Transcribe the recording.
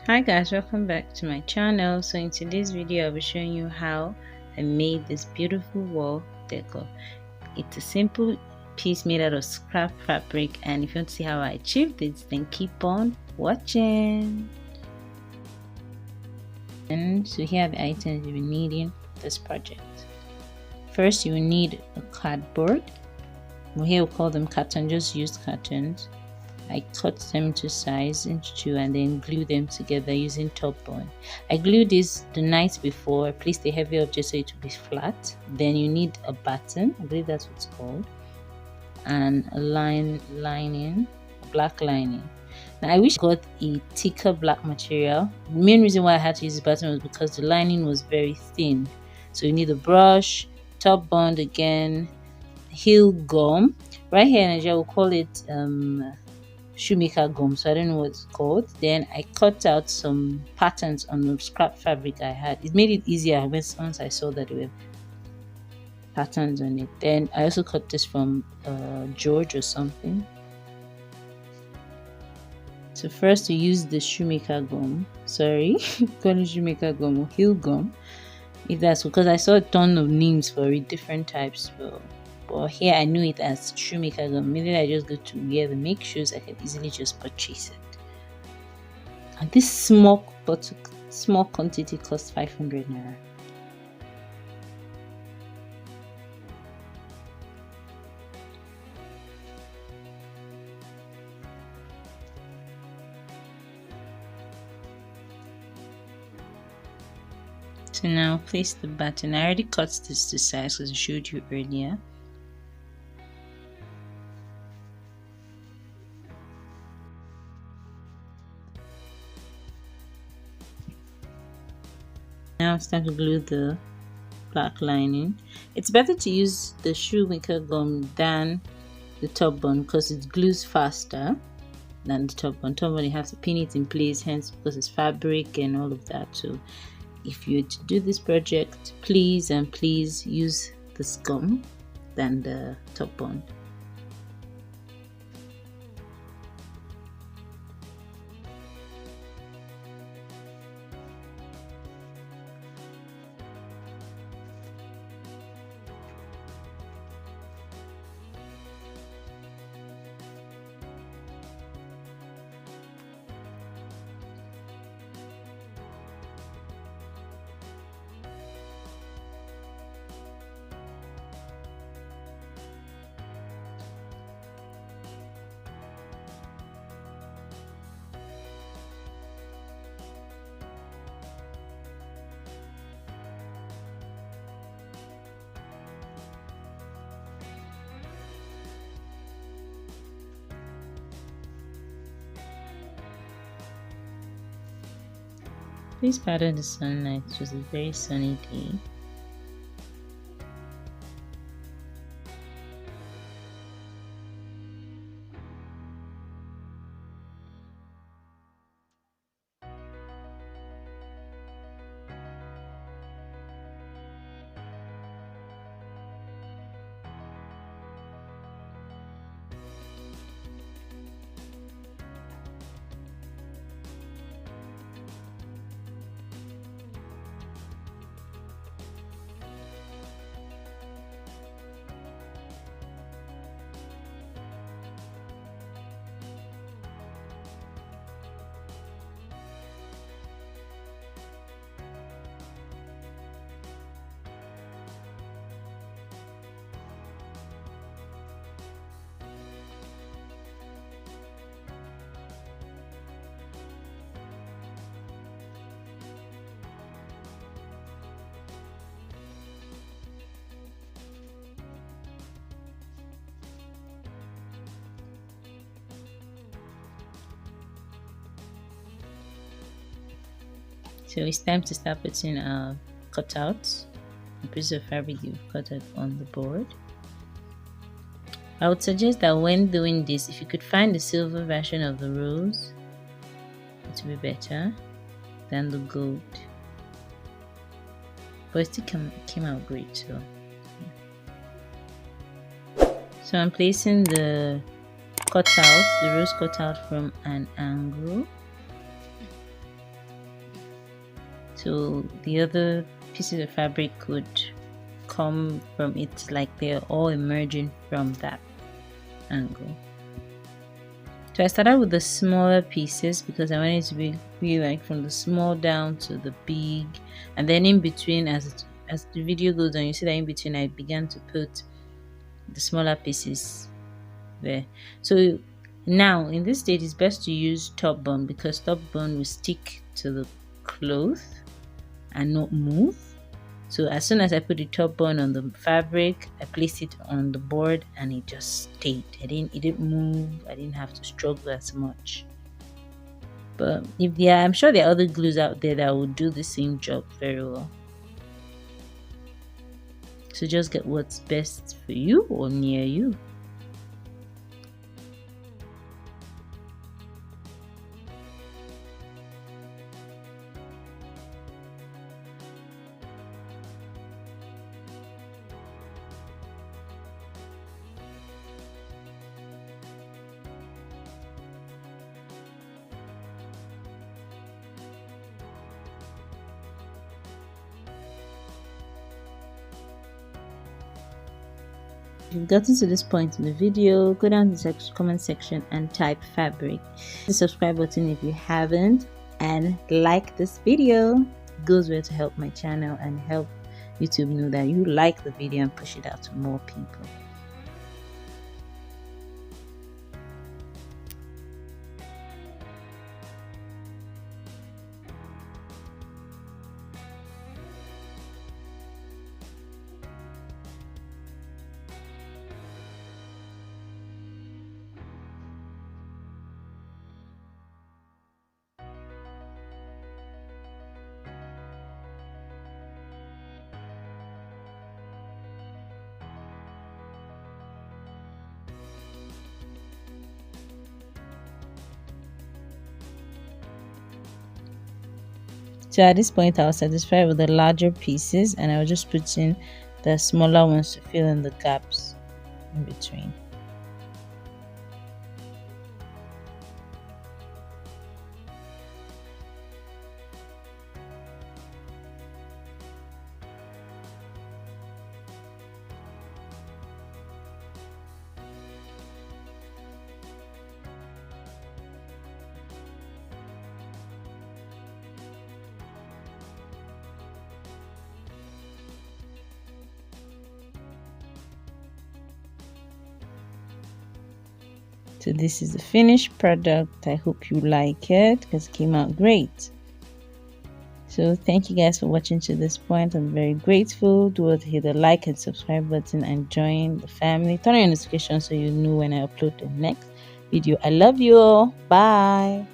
Hi guys, welcome back to my channel. So in today's video I'll be showing you how I made this beautiful wall decor. It's a simple piece made out of scrap fabric, and if you want to see how I achieved it, then keep on watching. And so here are the items you'll be needing for this project. First, you will need a cardboard. Here we call them carton, just used cartons. I cut them to size into two and then glue them together using top bond. I glued this the night before. I placed a heavy object so it will be flat. Then you need a batten, I believe that's what it's called, and a lining, a black lining. Now I wish I got a thicker black material. The main reason why I had to use this batten was because the lining was very thin. So you need a brush, top bond again, heel gum. Right here in Nigeria we'll call it shoemaker gum, so I don't know what it's called. Then I cut out some patterns on the scrap fabric I had. It made it easier once I saw that there were patterns on it. Then I also cut this from George or something. So first we use the shoemaker gum, sorry call it shoemaker gum or heel gum, if that's because I saw a ton of names for it, different types. But here I knew it as shoemaker gum. Immediately I just go to where they make shoes, I can easily just purchase it. And this small quantity costs 500 naira. So now place the batten. I already cut this to size because I showed you earlier. Now it's time to glue the black lining. It's better to use the shoemaker gum than the top bond because it glues faster than the top bond. Top bond you have to pin it in place, hence because it's fabric and all of that. So if you're to do this project, please use this gum than the top bond. Please pardon the sunlight, it was a very sunny day. So it's time to start putting cutouts, a piece of fabric you've cut out on the board. I would suggest that when doing this, if you could find the silver version of the rose, it would be better than the gold. But it still came out great. So I'm placing the cutout, the rose cutout from an angle. so the other pieces of fabric could come from it, like they're all emerging from that angle. So I started with the smaller pieces because I wanted to be like from the small down to the big, and then in between, as the video goes on, you see that in between I began to put the smaller pieces there. So now in this stage it's best to use top bun, because top bun will stick to the cloth and not move. So as soon as I put the top bun on the fabric, I placed it on the board and it just stayed. It didn't move. I didn't have to struggle as much. But I'm sure there are other glues out there that will do the same job very well. So just get what's best for you or near you. If you've gotten to this point in the video, go down to the comment section and type fabric. Hit the subscribe button if you haven't, and like this video. It goes well to help my channel and help YouTube know that you like the video and push it out to more people. So at this point I was satisfied with the larger pieces, and I was just putting the smaller ones to fill in the gaps in between. So this is the finished product. I hope you like it because it came out great. So thank you guys for watching to this point. I'm very grateful. Do hit the like and subscribe button and join the family. Turn on your notifications so you know when I upload the next video. I love you all. Bye.